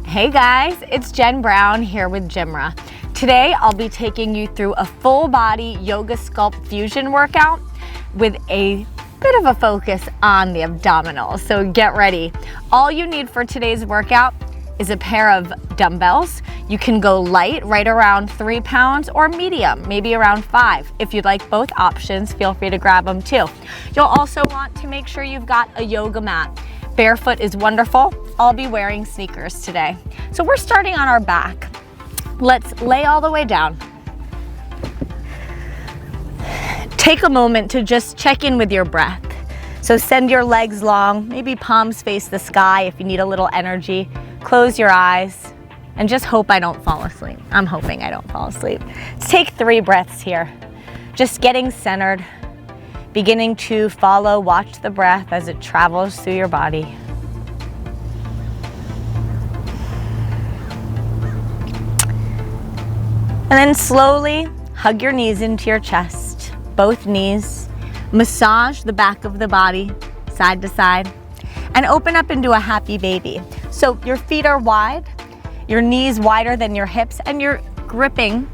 Hey guys, it's Jen Brown here with GymRa. Today I'll be taking you through a full body yoga sculpt fusion workout with a bit of a focus on the abdominals, so get ready. All you need for today's workout is a pair of dumbbells. You can go light, right around 3 pounds, or medium, maybe around 5. If you'd like both options, feel free to grab them too. You'll also want to make sure you've got a yoga mat. Barefoot is wonderful. I'll be wearing sneakers today. So we're starting on our back. Let's lay all the way down. Take a moment to just check in with your breath. So send your legs long, maybe palms face the sky if you need a little energy. Close your eyes and just hope I don't fall asleep. I'm hoping I don't fall asleep. Let's take 3 breaths here. Just getting centered, beginning to follow, watch the breath as it travels through your body. And then slowly hug your knees into your chest, both knees. Massage the back of the body, side to side, and open up into a happy baby. So your feet are wide, your knees wider than your hips, and you're gripping,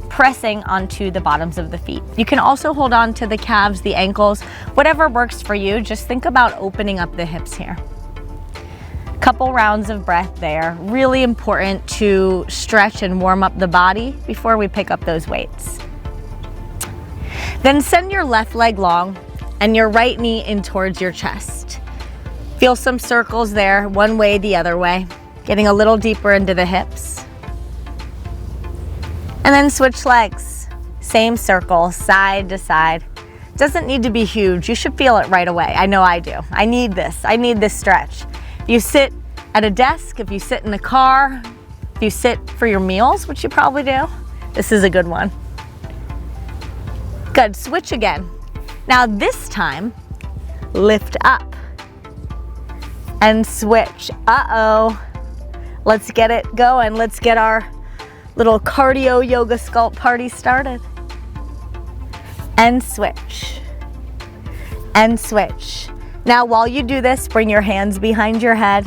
pressing onto the bottoms of the feet. You can also hold on to the calves, the ankles, whatever works for you. Just think about opening up the hips here. Couple rounds of breath there. Really important to stretch and warm up the body before we pick up those weights. Then send your left leg long and your right knee in towards your chest. Feel some circles there, one way, the other way. Getting a little deeper into the hips. And then switch legs. Same circle, side to side. Doesn't need to be huge. You should feel it right away. I know I do. I need this stretch. If you sit at a desk, if you sit in the car, if you sit for your meals, which you probably do, this is a good one. Good, switch again. Now this time, lift up and switch. Uh-oh. Let's get it going. Let's get our little cardio yoga sculpt party started. And switch. And switch. Now while you do this, bring your hands behind your head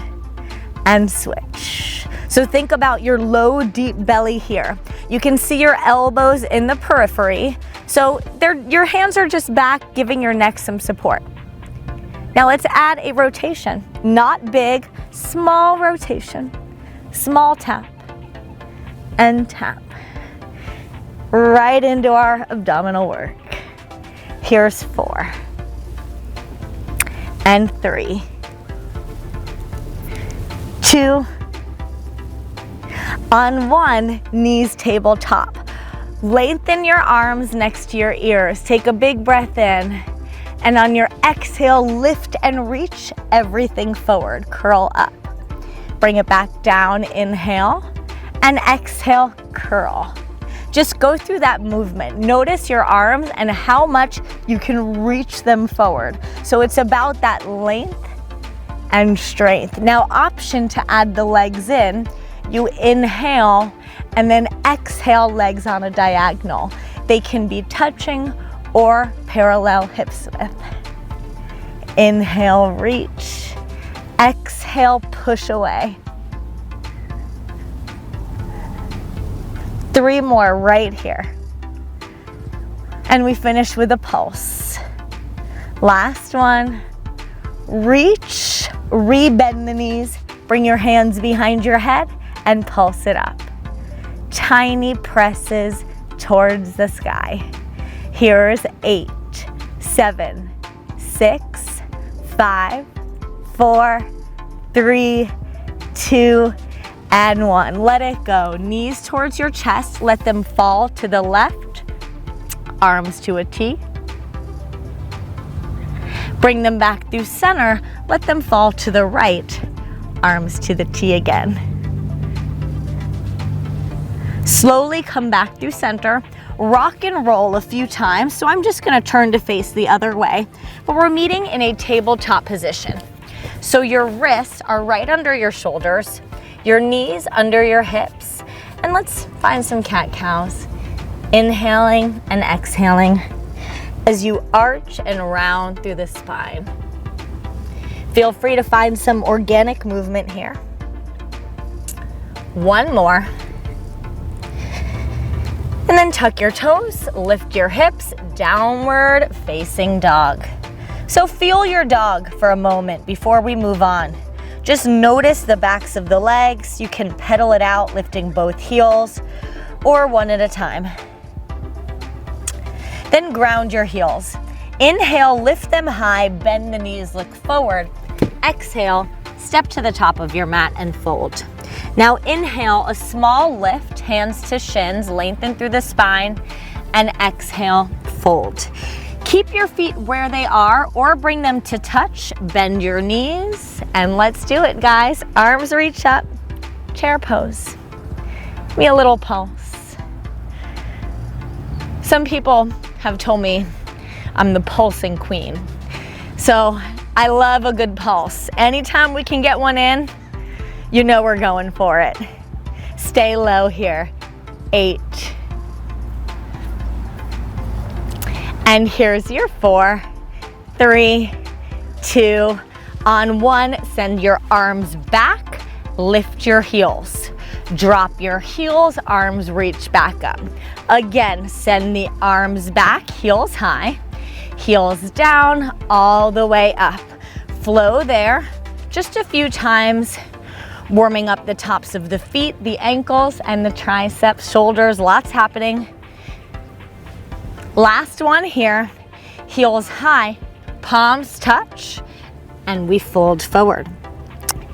and switch. So think about your low, deep belly here. You can see your elbows in the periphery. So your hands are just back, giving your neck some support. Now let's add a rotation. Not big, small rotation. Small tap and tap. Right into our abdominal work. Here's 4. And 3, 2, on 1, knees tabletop. Lengthen your arms next to your ears. Take a big breath in, and on your exhale, lift and reach everything forward. Curl up. Bring it back down, inhale, and exhale, curl. Just go through that movement. Notice your arms and how much you can reach them forward. So it's about that length and strength. Now, option to add the legs in, you inhale and then exhale, legs on a diagonal. They can be touching or parallel hips width. Inhale, reach. Exhale, push away. 3 more right here. And we finish with a pulse. Last one. Reach, re-bend the knees, bring your hands behind your head and pulse it up. Tiny presses towards the sky. Here's 8, 7, 6, 5, 4, 3, 2, and 1. Let it go. Knees towards your chest. Let them fall to the left. Arms to a T. Bring them back through center. Let them fall to the right. Arms to the T again. Slowly come back through center. Rock and roll a few times. So I'm just going to turn to face the other way. But we're meeting in a tabletop position. So your wrists are right under your shoulders. Your knees under your hips. And let's find some cat-cows. Inhaling and exhaling as you arch and round through the spine. Feel free to find some organic movement here. One more. And then tuck your toes, lift your hips, downward facing dog. So feel your dog for a moment before we move on. Just notice the backs of the legs. You can pedal it out, lifting both heels or one at a time. Then ground your heels. Inhale, lift them high, bend the knees, look forward. Exhale, step to the top of your mat and fold. Now inhale, a small lift, hands to shins, lengthen through the spine, and exhale, fold. Keep your feet where they are or bring them to touch, bend your knees, and let's do it, guys. Arms reach up, chair pose. Give me a little pulse. Some people have told me I'm the pulsing queen. So I love a good pulse. Anytime we can get one in, you know we're going for it. Stay low here. 8. And here's your 4, 3, 2. On 1, send your arms back, lift your heels. Drop your heels, arms reach back up. Again, send the arms back, heels high, heels down, all the way up. Flow there, just a few times, warming up the tops of the feet, the ankles, and the triceps, shoulders, lots happening. Last one here, heels high, palms touch, and we fold forward.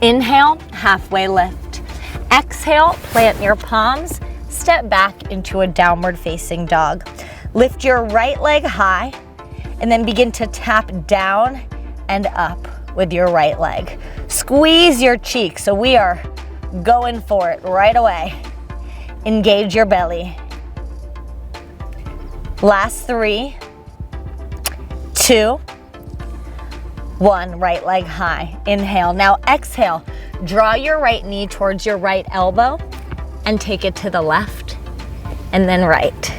Inhale, halfway lift. Exhale, plant your palms, step back into a downward facing dog. Lift your right leg high, and then begin to tap down and up with your right leg. Squeeze your cheeks, so we are going for it right away. Engage your belly. Last 3, 2, 1, right leg high. Inhale. Now exhale, draw your right knee towards your right elbow and take it to the left and then right.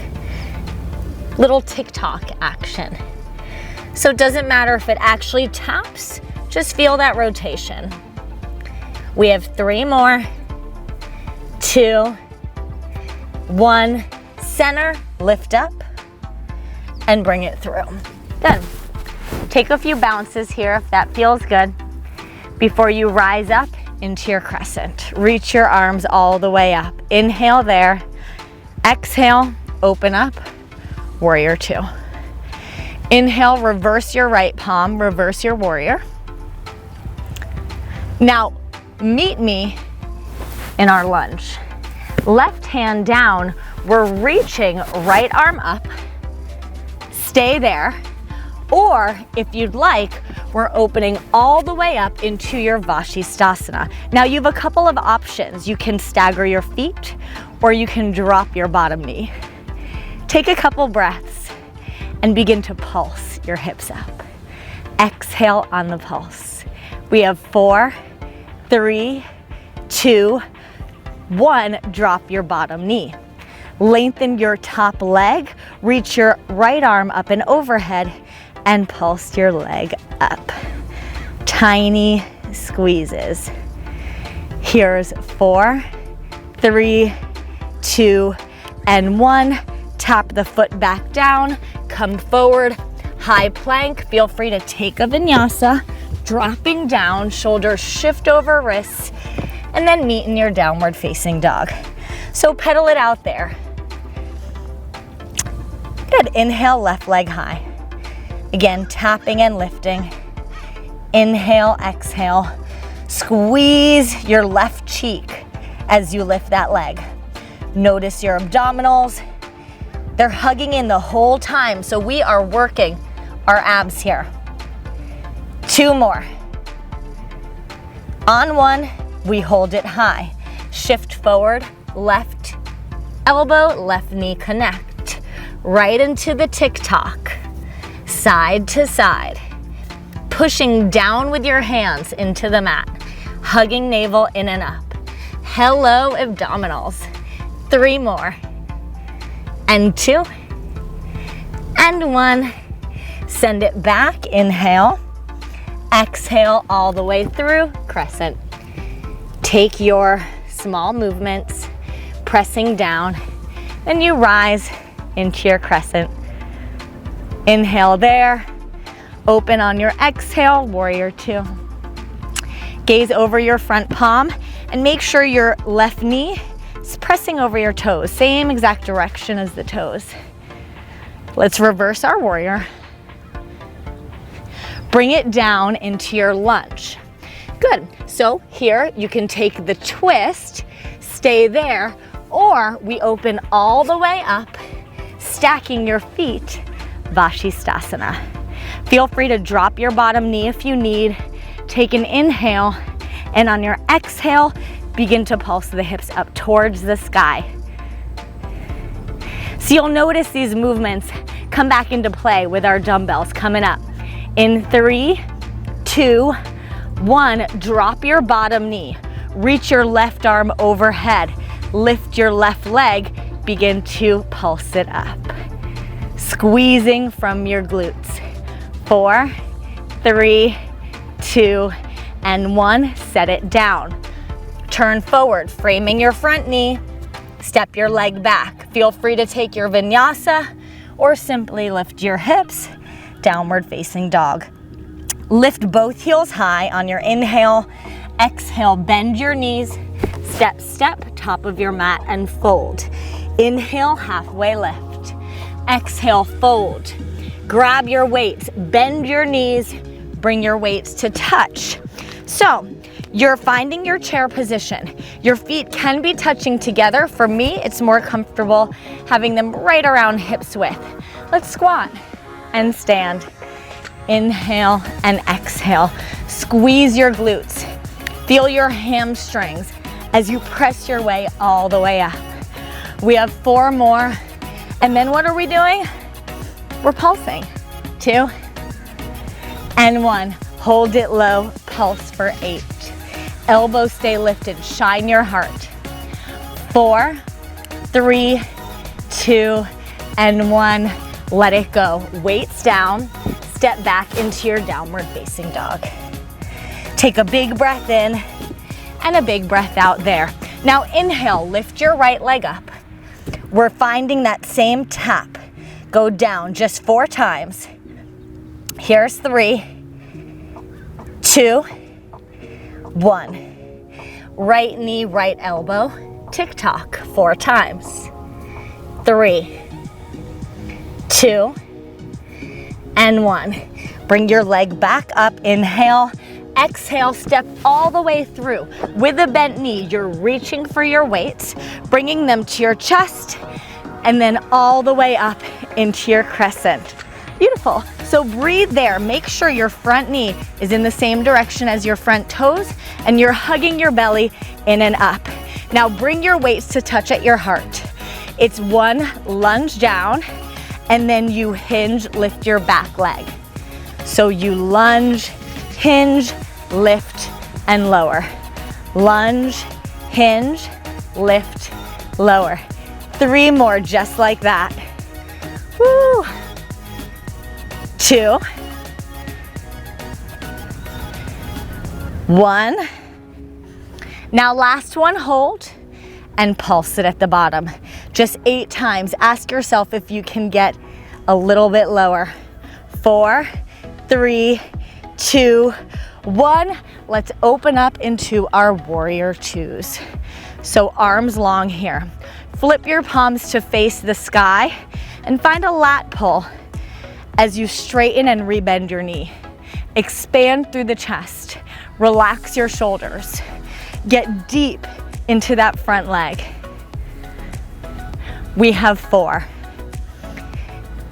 Little tick-tock action. So it doesn't matter if it actually taps, just feel that rotation. We have 3 more. 2, 1, center, lift up, and bring it through. Good. Take a few bounces here if that feels good before you rise up into your crescent. Reach your arms all the way up. Inhale there. Exhale, open up, warrior 2. Inhale, reverse your right palm, reverse your warrior. Now, meet me in our lunge. Left hand down, we're reaching right arm up. Stay there, or if you'd like, we're opening all the way up into your Vashisthasana. Now you have a couple of options. You can stagger your feet, or you can drop your bottom knee. Take a couple breaths and begin to pulse your hips up. Exhale on the pulse. We have 4, 3, 2, 1, drop your bottom knee. Lengthen your top leg, reach your right arm up and overhead, and pulse your leg up. Tiny squeezes. Here's 4, 3, 2, and 1. Tap the foot back down, come forward, high plank. Feel free to take a vinyasa, dropping down, shoulders shift over wrists, and then meet in your downward facing dog. So pedal it out there. Good. Inhale, left leg high. Again, tapping and lifting. Inhale, exhale. Squeeze your left cheek as you lift that leg. Notice your abdominals. They're hugging in the whole time, so we are working our abs here. 2 more. On 1, we hold it high. Shift forward, left elbow, left knee connect. Right into the tick-tock, side to side. Pushing down with your hands into the mat, hugging navel in and up. Hello, abdominals. 3 more. And 2. And 1. Send it back, inhale. Exhale all the way through, crescent. Take your small movements, pressing down, and you rise into your crescent. Inhale there, open on your exhale, warrior two. Gaze over your front palm and make sure your left knee is pressing over your toes, same exact direction as the toes. Let's reverse our warrior. Bring it down into your lunge. Good, so here you can take the twist, stay there, or we open all the way up, stacking your feet, Vashisthasana. Feel free to drop your bottom knee if you need. Take an inhale, and on your exhale, begin to pulse the hips up towards the sky. So you'll notice these movements come back into play with our dumbbells coming up. In 3, 2, 1, drop your bottom knee. Reach your left arm overhead. Lift your left leg, begin to pulse it up. Squeezing from your glutes. 4, 3, 2, and 1, set it down. Turn forward, framing your front knee, step your leg back. Feel free to take your vinyasa or simply lift your hips, downward facing dog. Lift both heels high on your inhale. Exhale, bend your knees, step, step, top of your mat and fold. Inhale, halfway lift. Exhale, fold. Grab your weights, bend your knees, bring your weights to touch. So you're finding your chair position. Your feet can be touching together. For me, it's more comfortable having them right around hips width. Let's squat and stand. Inhale and exhale. Squeeze your glutes. Feel your hamstrings as you press your way all the way up. We have 4 more. And then what are we doing? We're pulsing. 2 and 1. Hold it low, pulse for 8. Elbows stay lifted, shine your heart. 4, 3, 2, and 1. Let it go. Weights down, step back into your downward facing dog. Take a big breath in and a big breath out there. Now inhale, lift your right leg up. We're finding that same tap. Go down just 4 times. Here's 3, 2, 1. Right knee, right elbow, tick-tock 4 times. 3, 2, and 1. Bring your leg back up, inhale, exhale, step all the way through. With a bent knee, you're reaching for your weights, bringing them to your chest, and then all the way up into your crescent. Beautiful. So breathe there. Make sure your front knee is in the same direction as your front toes and you're hugging your belly in and up. Now bring your weights to touch at your heart. It's 1 lunge down and then you hinge, lift your back leg. So you lunge, hinge, lift, and lower. Lunge, hinge, lift, lower. 3 more just like that. Woo! 2, 1. Now last one, hold and pulse it at the bottom. Just 8 times. Ask yourself if you can get a little bit lower. 4, 3, 2, 1. Let's open up into our warrior twos. So arms long here. Flip your palms to face the sky and find a lat pull as you straighten and rebend your knee. Expand through the chest. Relax your shoulders. Get deep into that front leg. We have 4,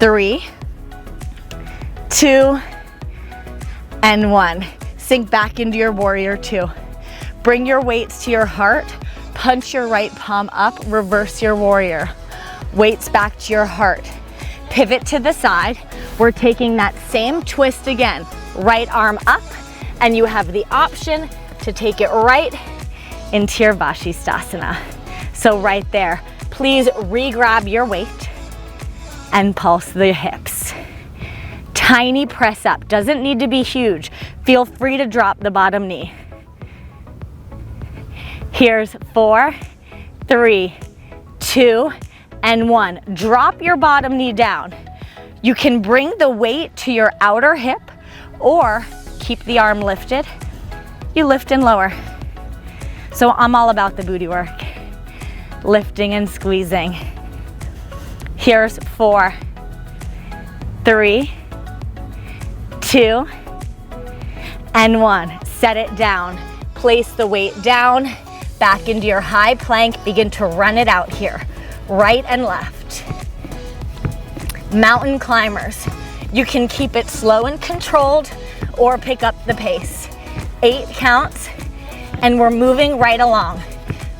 3, 2, and 1. Sink back into your warrior two. Bring your weights to your heart. Punch your right palm up. Reverse your warrior. Weights back to your heart. Pivot to the side. We're taking that same twist again. Right arm up, and you have the option to take it right into your Vashisthasana. So right there, please re-grab your weight and pulse the hips. Tiny press up, doesn't need to be huge. Feel free to drop the bottom knee. Here's 4, 3, 2, and 1. Drop your bottom knee down. You can bring the weight to your outer hip or keep the arm lifted. You lift and lower. So I'm all about the booty work. Lifting and squeezing. Here's 4, 3, 2, and 1. Set it down. Place the weight down, back into your high plank. Begin to run it out here, right and left. Mountain climbers. You can keep it slow and controlled or pick up the pace. 8 counts, and we're moving right along.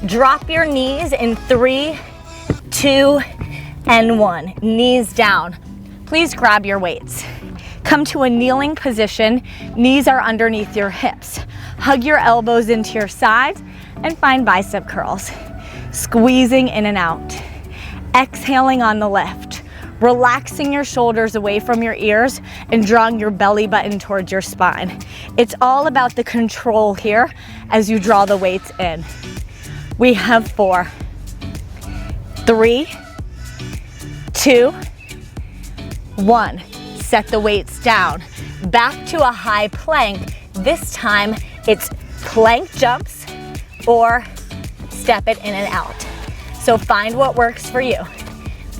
Drop your knees in 3, 2, and 1. Knees down. Please grab your weights. Come to a kneeling position. Knees are underneath your hips. Hug your elbows into your sides and find bicep curls. Squeezing in and out. Exhaling on the lift. Relaxing your shoulders away from your ears and drawing your belly button towards your spine. It's all about the control here as you draw the weights in. We have 4, 3, 2, 1. Set the weights down. Back to a high plank. This time it's plank jumps or step it in and out. So find what works for you.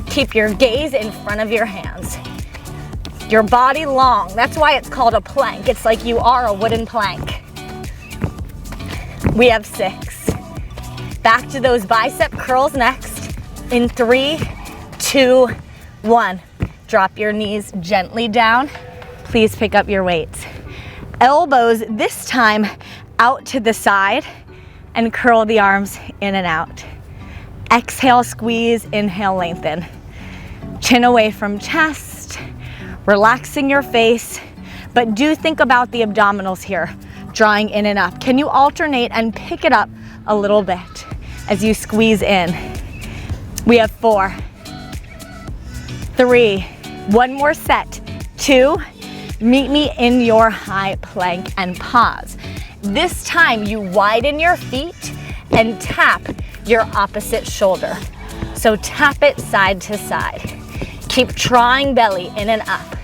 Keep your gaze in front of your hands. Your body long. That's why it's called a plank. It's like you are a wooden plank. We have 6. Back to those bicep curls next. In 3, 2, 1. Drop your knees gently down. Please pick up your weights. Elbows this time out to the side and curl the arms in and out. Exhale, squeeze, inhale, lengthen. Chin away from chest, relaxing your face, but do think about the abdominals here, drawing in and up. Can you alternate and pick it up a little bit as you squeeze in? We have 4, 3, 1 more set, 2, meet me in your high plank and pause. This time you widen your feet and tap your opposite shoulder. So tap it side to side. Keep drawing belly in and up.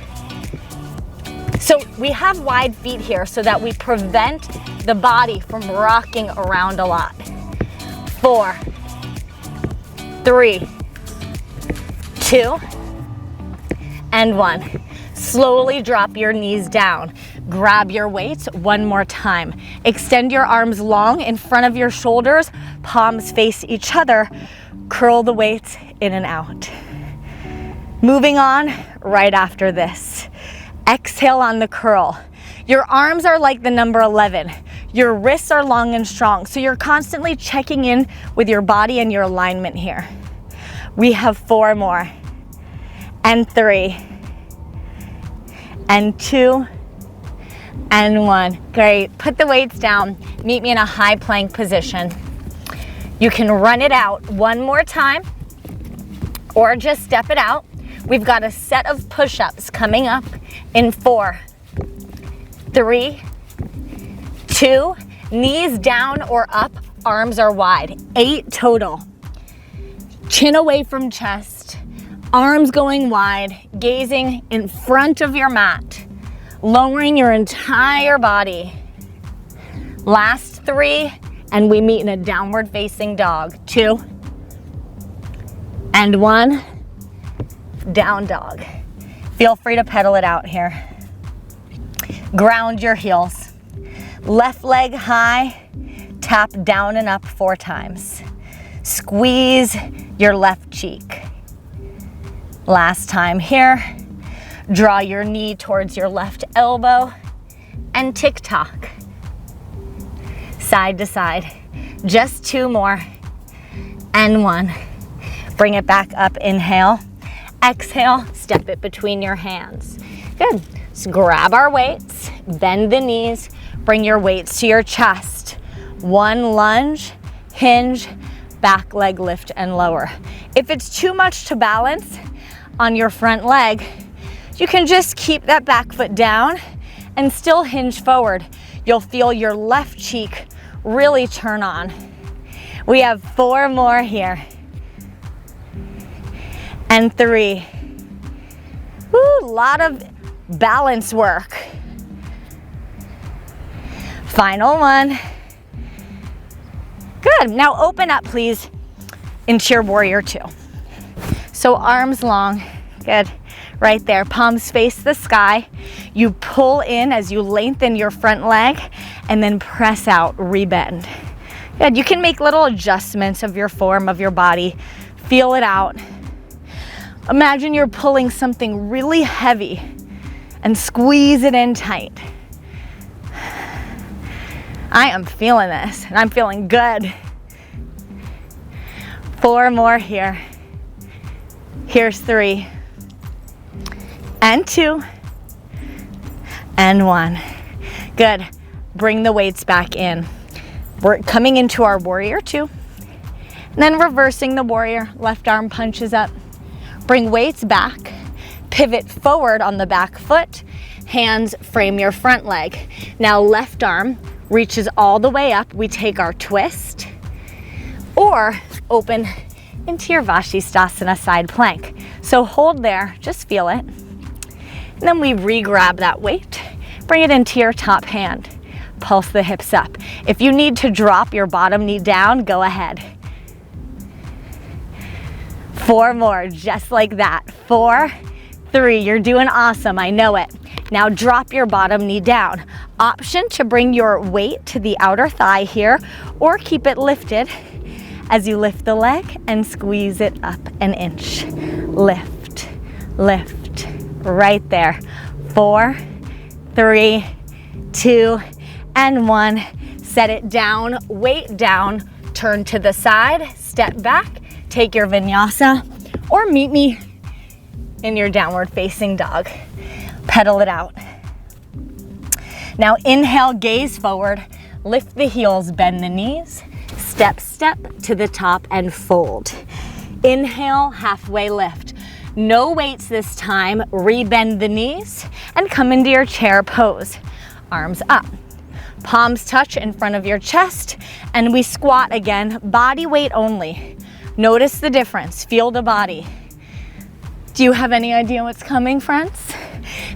So we have wide feet here so that we prevent the body from rocking around a lot. 4, 3, 2, and 1. Slowly drop your knees down. Grab your weights 1 more time. Extend your arms long in front of your shoulders. Palms face each other. Curl the weights in and out. Moving on right after this. Exhale on the curl. Your arms are like the number 11. Your wrists are long and strong, so you're constantly checking in with your body and your alignment here. We have 4 more. And 3. And 2. And 1. Great. Put the weights down. Meet me in a high plank position. You can run it out 1 more time or just step it out. We've got a set of push-ups coming up in 4, 3, 2, knees down or up, arms are wide. 8 total. Chin away from chest, arms going wide, gazing in front of your mat, lowering your entire body. Last 3, and we meet in a downward facing dog. 2, and 1, down dog. Feel free to pedal it out here. Ground your heels. Left leg high, tap down and up 4 times. Squeeze your left cheek. Last time here. Draw your knee towards your left elbow and tick-tock. Side to side. Just 2 more. And 1. Bring it back up, inhale. Exhale, step it between your hands. Good. So grab our weights, bend the knees, bring your weights to your chest. 1 lunge, hinge, back leg lift and lower. If it's too much to balance on your front leg, you can just keep that back foot down and still hinge forward. You'll feel your left cheek really turn on. We have 4 more here. And 3. Woo, a lot of balance work. Final one. Good, now open up please into your warrior 2. So arms long, good, right there. Palms face the sky. You pull in as you lengthen your front leg and then press out, rebend. Good, you can make little adjustments of your form, of your body. Feel it out. Imagine you're pulling something really heavy and squeeze it in tight. I am feeling this and I'm feeling good. 4 more here. Here's 3 and 2 and 1. Good. Bring the weights back in. We're coming into our warrior 2. And then reversing the warrior. Left arm punches up. Bring weights back. Pivot forward on the back foot. Hands frame your front leg. Now left arm reaches all the way up. We take our twist or open into your Vashisthasana side plank. So hold there, just feel it. And then we re-grab that weight, bring it into your top hand. Pulse the hips up. If you need to drop your bottom knee down, go ahead. 4 more, just like that. 4, 3, you're doing awesome, I know it. Now drop your bottom knee down. Option to bring your weight to the outer thigh here or keep it lifted as you lift the leg and squeeze it up an inch. Lift, lift, right there. 4, 3, 2, and 1. Set it down, weight down, turn to the side, step back, take your vinyasa, or meet me in your downward facing dog. Pedal it out. Now inhale, gaze forward, lift the heels, bend the knees, step, step to the top and fold. Inhale, halfway lift. No weights this time, rebend the knees and come into your chair pose. Arms up. Palms touch in front of your chest and we squat again, body weight only. Notice the difference, feel the body. Do you have any idea what's coming, friends?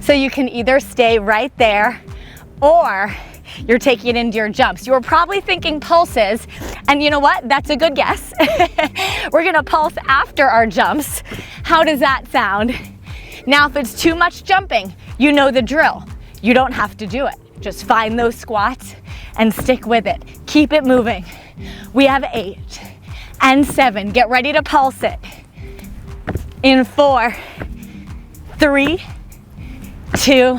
So you can either stay right there or you're taking it into your jumps. You were probably thinking pulses, and you know what? That's a good guess. We're gonna pulse after our jumps. How does that sound? Now, if it's too much jumping, you know the drill. You don't have to do it. Just find those squats and stick with it. Keep it moving. We have 8 and 7. Get ready to pulse it. In 4, 3, 2,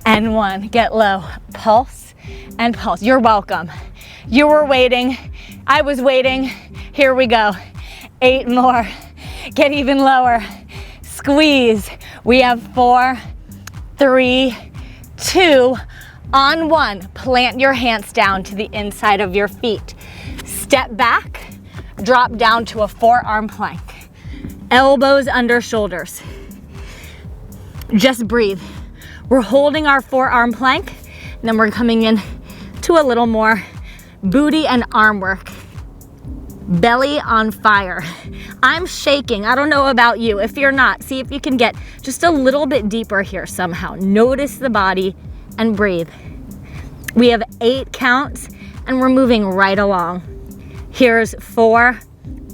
and 1. Get low. Pulse and pulse. You're welcome. You were waiting. I was waiting. Here we go. 8 more. Get even lower. Squeeze. We have 4, 3, 2, on 1. Plant your hands down to the inside of your feet. Step back. Drop down to a forearm plank. Elbows under shoulders. Just breathe. We're holding our forearm plank, and then we're coming in to a little more booty and arm work. Belly on fire. I'm shaking. I don't know about you. If you're not, see if you can get just a little bit deeper here somehow. Notice the body and breathe. We have 8 counts, and we're moving right along. Here's 4,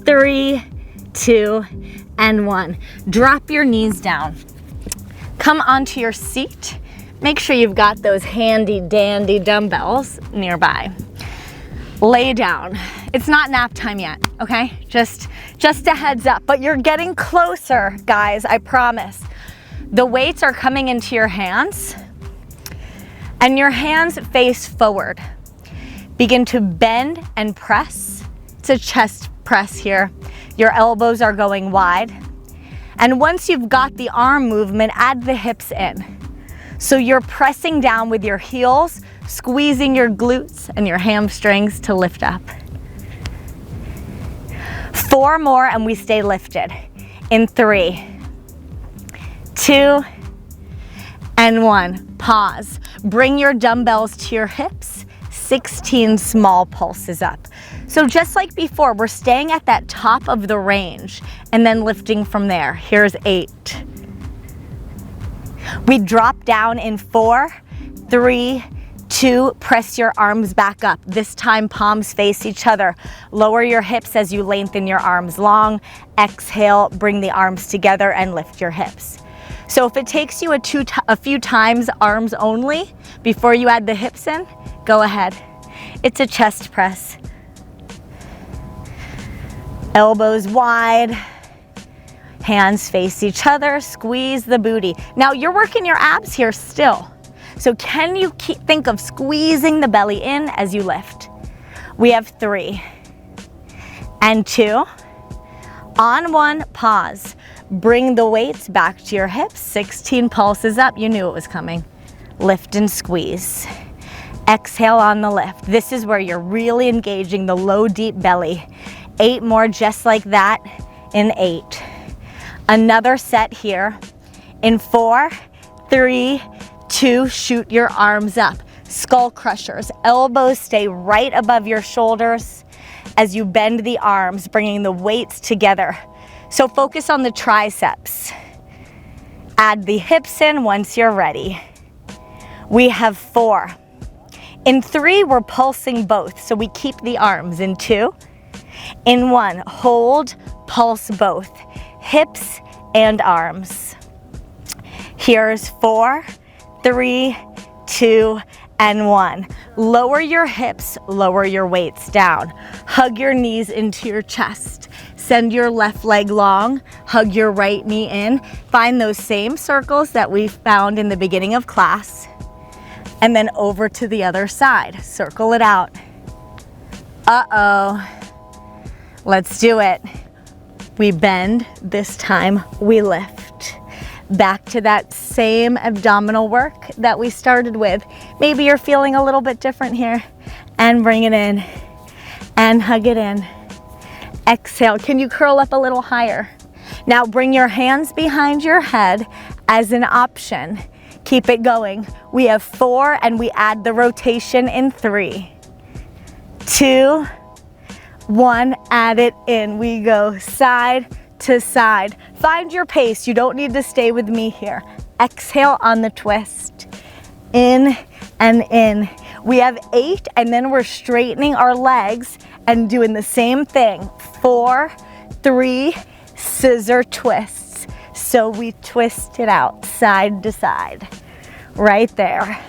3, 2, and 1. Drop your knees down. Come onto your seat. Make sure you've got those handy dandy dumbbells nearby. Lay down. It's not nap time yet, okay? Just a heads up, but you're getting closer, guys, I promise. The weights are coming into your hands, and your hands face forward. Begin to bend and press. It's a chest press here. Your elbows are going wide. And once you've got the arm movement, add the hips in. So you're pressing down with your heels, squeezing your glutes and your hamstrings to lift up. 4 more and we stay lifted. In 3, 2, and 1. Pause. Bring your dumbbells to your hips. 16 small pulses up. So just like before, we're staying at that top of the range and then lifting from there. Here's 8. We drop down in 4, 3, 2, press your arms back up. This time palms face each other. Lower your hips as you lengthen your arms long. Exhale, bring the arms together and lift your hips. So if it takes you a few times arms only before you add the hips in, go ahead. It's a chest press. Elbows wide, hands face each other, squeeze the booty. Now you're working your abs here still. So can you think of squeezing the belly in as you lift? We have 3 and 2. On 1, pause. Bring the weights back to your hips. 16 pulses up. You knew it was coming. Lift and squeeze. Exhale on the lift. This is where you're really engaging the low, deep belly. 8 more just like that in 8. Another set here in 4, 3, 2, shoot your arms up. Skull crushers. Elbows stay right above your shoulders as you bend the arms, bringing the weights together. So focus on the triceps. Add the hips in once you're ready. We have 4. In 3, we're pulsing both, so we keep the arms. In 2, in 1, hold, pulse both, hips and arms. Here's 4, 3, 2, and 1. Lower your hips, lower your weights down. Hug your knees into your chest. Send your left leg long, hug your right knee in. Find those same circles that we found in the beginning of class. And then over to the other side. Circle it out. Uh-oh. Let's do it. We bend, this time we lift. Back to that same abdominal work that we started with. Maybe you're feeling a little bit different here. And bring it in. And hug it in. Exhale. Can you curl up a little higher? Now bring your hands behind your head as an option. Keep it going. We have 4 and we add the rotation in 3, 2, 1, add it in. We go side to side. Find your pace. You don't need to stay with me here. Exhale on the twist. In and in. We have 8 and then we're straightening our legs and doing the same thing. 4, 3, scissor twists. So we twist it out side to side. Right there.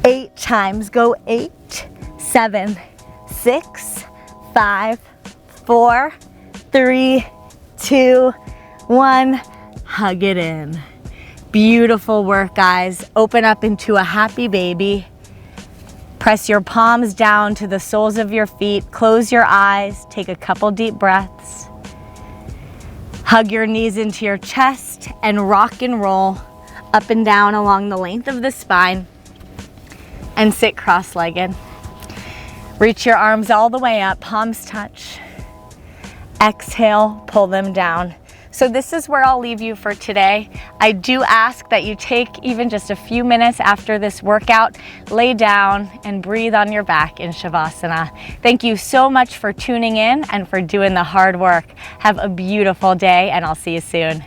8 times. Go 8, 7, 6, 5, 4, 3, 2, 1. Hug it in. Beautiful work, guys. Open up into a happy baby. Press your palms down to the soles of your feet. Close your eyes. Take a couple deep breaths. Hug your knees into your chest and rock and roll up and down along the length of the spine and sit cross-legged. Reach your arms all the way up, palms touch. Exhale, pull them down. So this is where I'll leave you for today. I do ask that you take even just a few minutes after this workout, lay down and breathe on your back in Shavasana. Thank you so much for tuning in and for doing the hard work. Have a beautiful day and I'll see you soon.